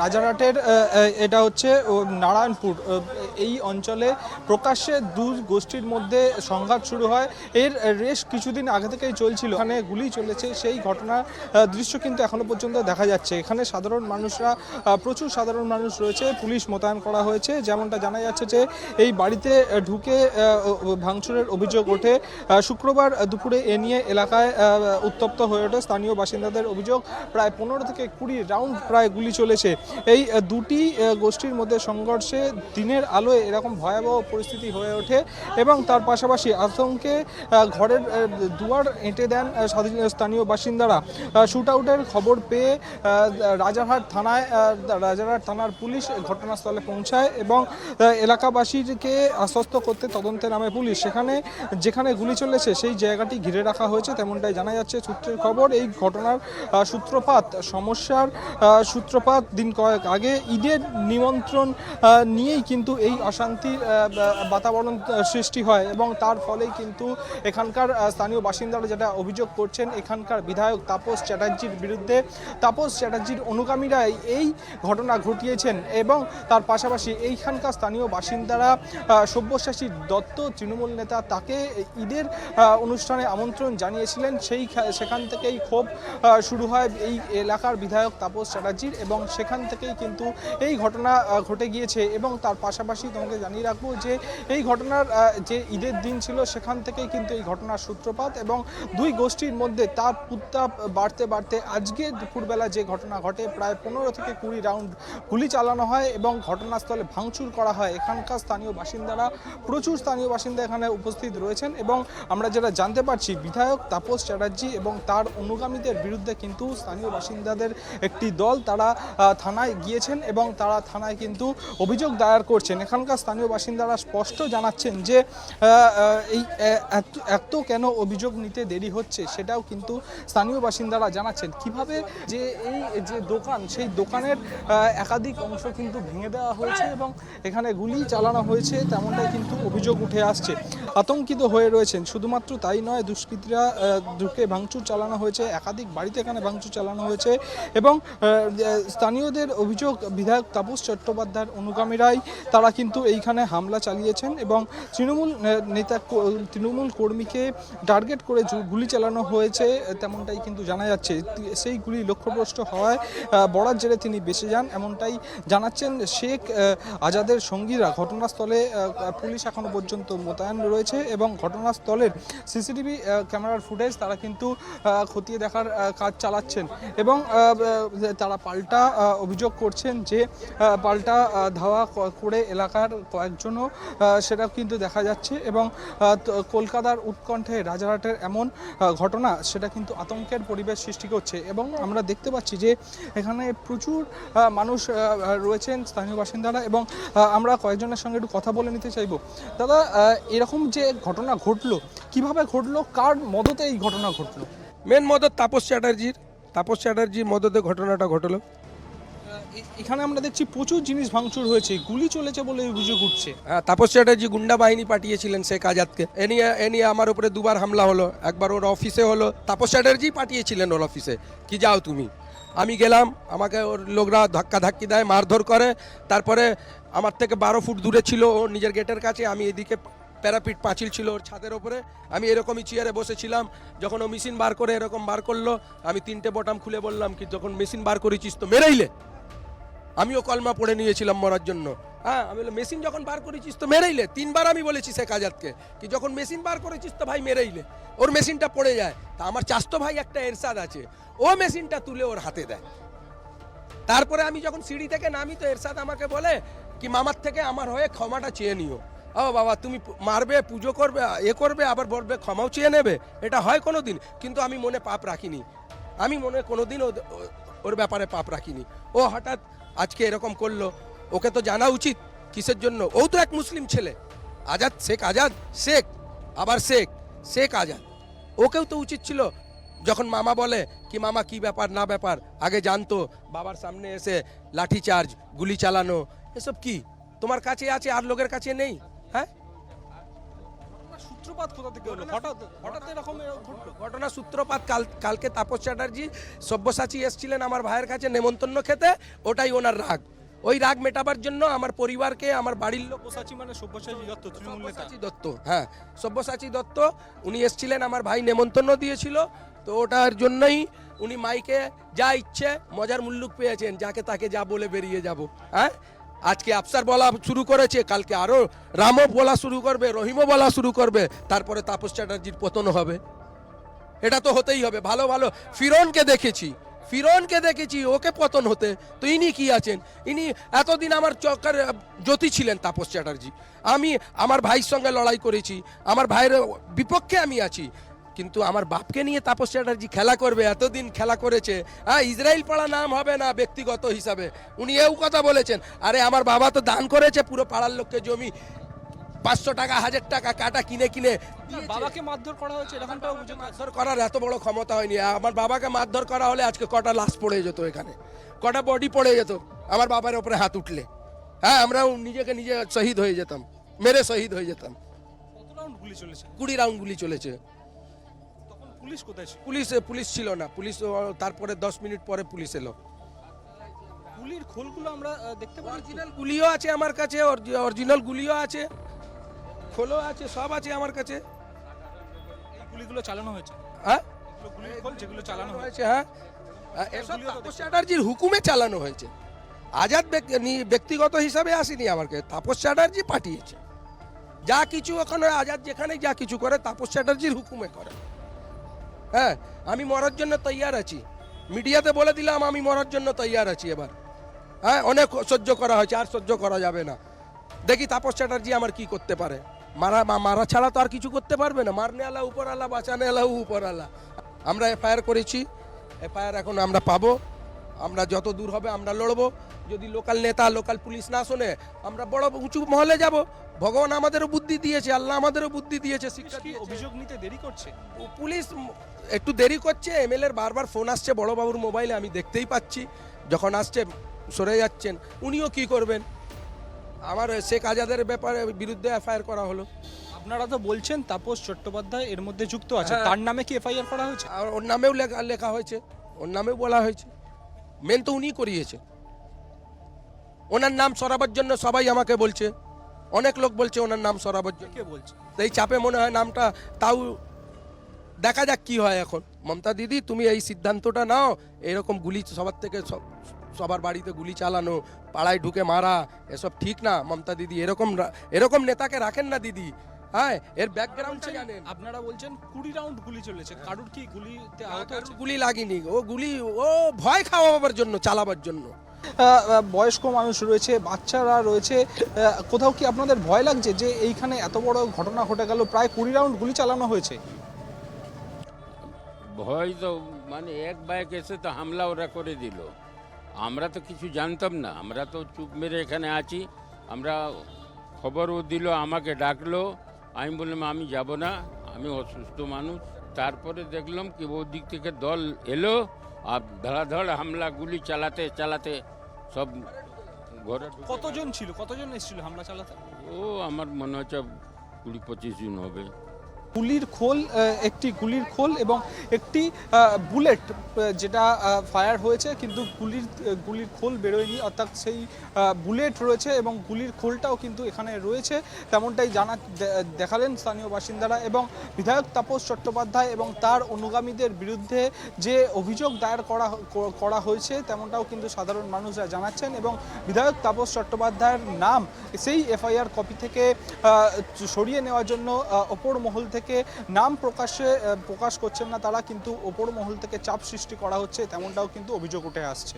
রাজারহাটের এটা হচ্ছে নারায়ণপুর এই অঞ্চলে প্রকাশ্যে দুই গোষ্ঠীর মধ্যে সংঘাত শুরু হয়। এর রেশ কিছুদিন আগে থেকেই চলছিল, এখানে গুলি চলেছে সেই ঘটনার দৃশ্য কিন্তু এখনো পর্যন্ত দেখা যাচ্ছে। এখানে সাধারণ মানুষরা, প্রচুর সাধারণ মানুষ রয়েছে, পুলিশ মোতায়েন করা হয়েছে। যেমনটা জানা যাচ্ছে যে এই বাড়িতে ঢুকে ভাঙচুরের অভিযোগ ওঠে শুক্রবার দুপুরে। এ নিয়ে এলাকায় উত্তপ্ত হয়ে ওঠে স্থানীয় বাসিন্দাদের অভিযোগ, প্রায় 15 থেকে 20 রাউন্ড প্রায় গুলি চলেছে। এই দুটি গোষ্ঠীর মধ্যে সংঘর্ষে দিনের আলোয় এরকম ভয়াবহ পরিস্থিতি হয়ে ওঠে এবং তার পাশাপাশি আতঙ্কে ঘরের দুয়ার এঁটে দেন স্থানীয় বাসিন্দারা। শুট আউটের খবর পেয়ে রাজারহাট থানার পুলিশ ঘটনাস্থলে পৌঁছায় এবং এলাকাবাসীকে আশ্বস্ত করতে তদন্তে নামে পুলিশ। যেখানে গুলি চলেছে সেই জায়গাটি ঘিরে রাখা হয়েছে, তেমনটাই জানা যাচ্ছে সূত্রের খবর। এই ঘটনার সূত্রপাত দিন কয়েক আগে ঈদের নিমন্ত্রণ নিয়েই কিন্তু এই অশান্তির বাতাবরণ সৃষ্টি হয় এবং তার ফলেই কিন্তু এখানকার স্থানীয় বাসিন্দারা যেটা অভিযোগ করছেন, এখানকার বিধায়ক তাপস চ্যাটার্জির বিরুদ্ধে, তাপস চ্যাটার্জির অনুগামীরাই এই ঘটনা ঘটিয়েছেন এবং তার পাশাপাশি এইখানকার স্থানীয় বাসিন্দারা সব্যসাচী দত্ত তৃণমূল নেতা, তাকে ঈদের অনুষ্ঠানে আমন্ত্রণ জানিয়েছিলেন। সেখান থেকেই ক্ষোভ শুরু হয় এই এলাকার বিধায়ক তাপস চ্যাটার্জির এবং সেখান থেকেই কিন্তু এই ঘটনা ঘটে গিয়েছে। এবং তার পাশাপাশি তোমাকে জানিয়ে রাখবো যে এই ঘটনার যে ঈদের দিন ছিল সেখান থেকেই কিন্তু এই ঘটনার সূত্রপাত এবং দুই গোষ্ঠীর মধ্যে তাপ উত্তাপ বাড়তে বাড়তে আজকে দুপুরবেলা যে ঘটনা ঘটে, প্রায় 15 থেকে 20 রাউন্ড গুলি চালানো হয় এবং ঘটনাস্থলে ভাঙচুর করা হয়। এখানকার প্রচুর স্থানীয় বাসিন্দা এখানে উপস্থিত রয়েছেন এবং আমরা যেটা জানতে পারছি, বিধায়ক তাপস চ্যাটার্জি এবং তার অনুগামীদের বিরুদ্ধে কিন্তু স্থানীয় বাসিন্দাদের একটি দল তারা থানায় গিয়েছেন এবং তারা থানায় কিন্তু অভিযোগ দায়ের করছেন। এখানকার স্থানীয় বাসিন্দারা স্পষ্ট জানাচ্ছেন যে এই এত কেন অভিযোগ নিতে দেরি হচ্ছে সেটাও কিন্তু স্থানীয় বাসিন্দারা জানাচ্ছেন। কিভাবে যে এই যে দোকান, সেই দোকানের একাধিক অংশ কিন্তু ভেঙে দেওয়া হয়েছে এবং এখানে গুলি চালানো হয়েছে, তেমনটাই কিন্তু অভিযোগ উঠে আসছে। আতঙ্কিত হয়ে রয়েছেন। শুধুমাত্র তাই নয়, দুষ্কৃতীরা ঢুকে ভাঙচুর চালানো হয়েছে, একাধিক বাড়িতে এখানে ভাঙচুর চালানো হয়েছে এবং স্থানীয়দের অভিযোগ বিধায়ক তাপস চট্টোপাধ্যায়ের অনুগামীরাই তারা কিন্তু এইখানে হামলা চালিয়েছেন এবং তৃণমূল কর্মীকে টার্গেট করে গুলি চালানো হয়েছে, তেমনটাই কিন্তু জানা যাচ্ছে। সেই গুলি লক্ষ্যভ্রষ্ট হওয়ায় বরাত জেরে তিনি বেঁচে যান, এমনটাই জানাচ্ছেন শেখ আজাদের সঙ্গীরা। ঘটনাস্থলে পুলিশ এখনো পর্যন্ত মোতায়েন রয়েছে এবং ঘটনাস্থলের সিসিটিভি ক্যামেরার ফুটেজ তারা কিন্তু খতিয়ে দেখার কাজ চালাচ্ছেন এবং তারা পাল্টা অভিযোগ করছেন যে পাল্টা ধাওয়া করে এলাকার কয়েকজনও সেটা কিন্তু দেখা যাচ্ছে এবং কলকাতার উৎকণ্ঠে রাজারহাটের এমন ঘটনা সেটা কিন্তু আতঙ্কের পরিবেশ সৃষ্টি করছে এবং আমরা দেখতে পাচ্ছি যে এখানে প্রচুর মানুষ রয়েছেন, স্থানীয় বাসিন্দারা, এবং আমরা কয়েকজনের সঙ্গে একটু কথা বলে নিতে চাইব। দাদা, এরকম যে ঘটনা ঘটলো, কিভাবে ঘটলো, কার মদতে এই ঘটনা ঘটলো? মেন মদত তাপস চ্যাটার্জির মদতে ঘটনাটা ঘটলো। এখানে আমরা দেখছি প্রচুর জিনিস ভাঙচুর হয়েছে, গুলি চলেছে বলে অভিযোগ উঠছে। হ্যাঁ, তাপস চ্যাটার্জি গুন্ডা বাহিনী পাঠিয়েছিলেন শেখ আজাদকে। এ নিয়ে আমার উপরে দুবার হামলা হলো। একবার ওর অফিসে হলো, তাপস চ্যাটার্জি পাঠিয়েছিলেন ওর অফিসে, কি যাও তুমি। আমি গেলাম, আমাকে ওর লোকরা ধাক্কি দেয়, মারধর করে। তারপরে আমার থেকে 12 ফুট দূরে ছিল ও নিজের গেটের কাছে, আমি এদিকে প্যারাপিট পাঁচিল ছিল ওর ছাদের ওপরে, আমি এরকমই চেয়ারে বসেছিলাম। যখন ও মেশিন বার করে এরকম বার করলো, আমি 3টে বটাম খুলে বললাম কি যখন মেশিন বার করেছিস তো মেরেইলে। আমিও কলমা পড়ে নিয়েছিলাম মরার জন্য। হ্যাঁ, আমি বললাম মেশিন যখন বার করেছিস তো মেরেইলে। 3বার আমি বলেছি শেখ আজাদকে কি যখন মেশিন বার করেছিস তো ভাই মেরেইলে। ওর মেশিনটা পড়ে যায়, তা আমার চাচতো ভাই একটা এরশাদ আছে, ও মেশিনটা তুলে ওর হাতে দেয়। তারপরে আমি যখন সিঁড়ি থেকে নামি তো এরশাদ আমাকে বলে কি মামার থেকে আমার হয়ে ক্ষমাটা চেয়ে নিও। ও বাবা, তুমি মারবে, পুজো করবে, করবে, আবার বলবে ক্ষমাও চেয়ে নেবে, এটা হয় কোনো দিন? কিন্তু আমি মনে পাপ রাখিনি, আমি মনে কোনোদিন ওর ব্যাপারে পাপ রাখিনি। ও হঠাৎ আজকে এরকম করলো, ওকে তো জানা উচিত কিসের জন্য। ও তো এক মুসলিম ছেলে, শেখ আজাদ, ওকেও তো উচিত ছিল যখন মামা বলে কি মামা কি ব্যাপার না ব্যাপার আগে জানতো, বাবার সামনে এসে লাঠিচার্জ, গুলি চালানো, এসব কি তোমার কাছে আছে আর লোকের কাছে নেই? হ্যাঁ, সূত্রপাত কোথা থেকে হলো? হঠাৎ হঠাৎ এরকম ঘটলো? ঘটনা সূত্রপাত কালকে তাপস চ্যাটার্জি সব্যসাচী এসেছিলেন আমার ভাইয়ের কাছে নেমন্তন্ন খেতে, ওটাই ওনার রাগ। ওই রাগ মেটাবার জন্য আমার পরিবারকে, আমার বাড়ির লোক, সব্যসাচী মানে সব্যসাচী দত্ত, তৃণমূল নেতা। সব্যসাচী দত্ত, হ্যাঁ সব্যসাচী দত্ত, উনি এসেছিলেন, আমার ভাই নেমন্তন্ন দিয়েছিল, তো ওটার জন্যই উনি মাইকে যা ইচ্ছে মজার মুল্লুক পেয়েছেন, যাকে তাকে যা বলে বেরিয়ে যাব। হ্যাঁ, আজকে আফসার বলা শুরু করেছে, কালকে আরো রামও বলা শুরু করবে, রহিমও বলা শুরু করবে, তারপরে তাপস চ্যাটার্জির পতন হবে। এটা তো হতেই হবে। ভালো ভালো ফিরোনকে দেখেছি ওকে পতন হতে, তো ইনি কি আছেন? ইনি এতদিন আমার চক্কর জ্যোতি ছিলেন তাপস চ্যাটার্জি। আমি আমার ভাইয়ের সঙ্গে লড়াই করেছি, আমার ভাইয়ের বিপক্ষে আমি আছি, কিন্তু আমার বাপকে নিয়ে তাপস চ্যাটার্জি খেলা করবে, এতদিন খেলা করেছে। হ্যাঁ, ইসরায়েল পাড়া নাম হবে না ব্যক্তিগত হিসাবে, উনি এও কথা বলেছেন। আরে আমার বাবা তো দান করেছে পুরো পাড়ার লোককে জমি, 500 টাকা 1000 টাকা কাটা কিনে দিয়েছে। বাবাকে মারধর করা হয়েছে এরকমটাও অভিযোগ আছে। মারধর করার এত বড় ক্ষমতা হয়নি। আমার বাবাকে মারধর করা হলে আজকে কটা লাশ পড়ে যেত, এখানে কটা বডি পড়ে যেত আমার বাবার উপরে হাত উঠলে। হ্যাঁ, আমরাও নিজে শহীদ হয়ে যেতাম, মেরে শহীদ হয়ে যেতাম। কত রাউন্ড গুলি চলেছে? 20 রাউন্ড গুলি চলেছে। তখন পুলিশ কোথায় ছিল? পুলিশ ছিল না, তারপরে 10 মিনিট পরে পুলিশ এলো। গুলির খোলগুলো আমরা দেখতে পাচ্ছি। অরিজিনাল গুলিও আছে আমার কাছে, অরিজিনাল গুলিও আছে, খোলও আছে, সব আছে আমার কাছে। এই গুলিগুলো চালানো হয়েছে? হ্যাঁ, এগুলো গুলির খোল যেগুলো চালানো হয়েছে। হয়েছে। হ্যাঁ, এসব তাপস চ্যাটার্জির হুকুমে চালানো হয়েছে। আজাদ ব্যক্তিগত হিসাবে আসেনি, আমাকে তাপস চ্যাটার্জি পাঠিয়েছে। যা কিছু ওখানে আজাদ যেখানে যা কিছু করে তাপস চ্যাটার্জির হুকুমে করে। হ্যাঁ, আমি মরার জন্য তৈয়ার আছি, মিডিয়াতে বলে দিলাম আমি মরার জন্য তৈয়ার আছি এবার। হ্যাঁ, অনেক সহ্য করা হয়েছে, আর সহ্য করা যাবে না। দেখি তাপস চ্যাটার্জি আমার কি করতে পারে। মারা ছাড়া তো আর কিছু করতে পারবে না। মারনে আলা উপর আলা, বাঁচানে আলা উপর আলা। আমরা এফআইআর করেছি, এফআইআর এখন আমরা পাবো। আমরা যত দূর হবে আমরা লড়বো। যদি লোকাল নেতা, লোকাল পুলিশ না শোনে, আমরা বড় উঁচু মহলে যাব। ভগবান আমাদেরও বুদ্ধি দিয়েছে, আল্লাহ আমাদেরও বুদ্ধি দিয়েছে, শিক্ষা কি দিয়েছে। অভিযোগ নিতে দেরি করছে? পুলিশ একটু দেরি করছে। এমএলএর বারবার ফোন আসছে বড়বাবুর মোবাইলে, আমি দেখতেই পাচ্ছি। যখন আসছে সরে যাচ্ছেন। উনিও কি করবেন? আমার শেখ আজাদের বিরুদ্ধে এফআইআর করা হলো। আপনারা তো বলছেন তাপস চট্টোপাধ্যায় এর মধ্যে যুক্ত আছে, হ্যাঁ। তার নামে কি এফআইআর করা হয়েছে? আর ওর নামেও লেখা হয়েছে, ওর নামেও বলা হয়েছে। মেন তো উনিই করিয়েছে। ওনার নাম সরাবার জন্য সবাই আমাকে বলছে, অনেক লোক বলছে ওনার নাম সরাবার জন্য। কে বলছে? তো এই চাপে মনে হয় নামটা, তাও দেখা যাক কি হয় এখন। মমতা দিদি, তুমি এই সিদ্ধান্তটা নাও। এরকম গুলি সবার থেকে সবার বাড়িতে গুলি চালানো, পাড়ায় ঢুকে মারা, এসব ঠিক না। মমতা দিদি এরকম নেতাকে রাখেন না দিদি। হ্যাঁ, এর ব্যাকগ্রাউন্ডটা জানেন। আপনারা বলছেন 20 রাউন্ড গুলি চলেছে, কারুর কি গুলিতে আহত হয়েছে? গুলি লাগেনি, ও ভয় খাওয়াবার জন্য, চালাবার জন্য। বয়স্ক মানুষ রয়েছে, বাচ্চারা রয়েছে, কোথাও কি আপনাদের ভয় লাগছে যে এইখানে এত বড় ঘটনা ঘটে গেল? প্রায় 20 রাউন্ড গুলি চালানো হয়েছে। ভয় তো মানে এক বাইক এসে তো হামলা ওরা করে দিল। আমরা তো কিছু জানতাম না, আমরা তো চুপ মেরে এখানে আছি। আমরা খবরও দিল, আমাকে ডাকলো, আমি বললাম আমি যাব না, আমি অসুস্থ মানুষ। তারপরে দেখলাম কি ওদিক থেকে দল এলো আর ধড়াধড় হামলা, গুলি চালাতে চালাতে সব ঘরে ঢুকে কতজন ছিল, কতজন এসেছিল হামলা চালাতে? ও আমার মনে হচ্ছে 20-25 জন হবে। গুলির খোল, একটি গুলির খোল এবং একটি বুলেট যেটা ফায়ার হয়েছে, কিন্তু গুলির খোল বেরোয়নি, অর্থাৎ সেই বুলেট রয়েছে এবং গুলির খোলটাও কিন্তু এখানে রয়েছে, তেমনটাই দেখালেন স্থানীয় বাসিন্দারা। এবং বিধায়ক তাপস চট্টোপাধ্যায় এবং তার অনুগামীদের বিরুদ্ধে যে অভিযোগ দায়ের করা হয়েছে তেমনটাও কিন্তু সাধারণ মানুষরা জানাচ্ছেন। এবং বিধায়ক তাপস চট্টোপাধ্যায়ের নাম সেই এফআইআর কপি থেকে সরিয়ে নেওয়ার জন্য ওপর মহল থেকে নাম প্রকাশ করছেন না তারা, কিন্তু ওপর মহল থেকে চাপ সৃষ্টি করা হচ্ছে, তেমনটাও কিন্তু অভিযোগ উঠে আসছে।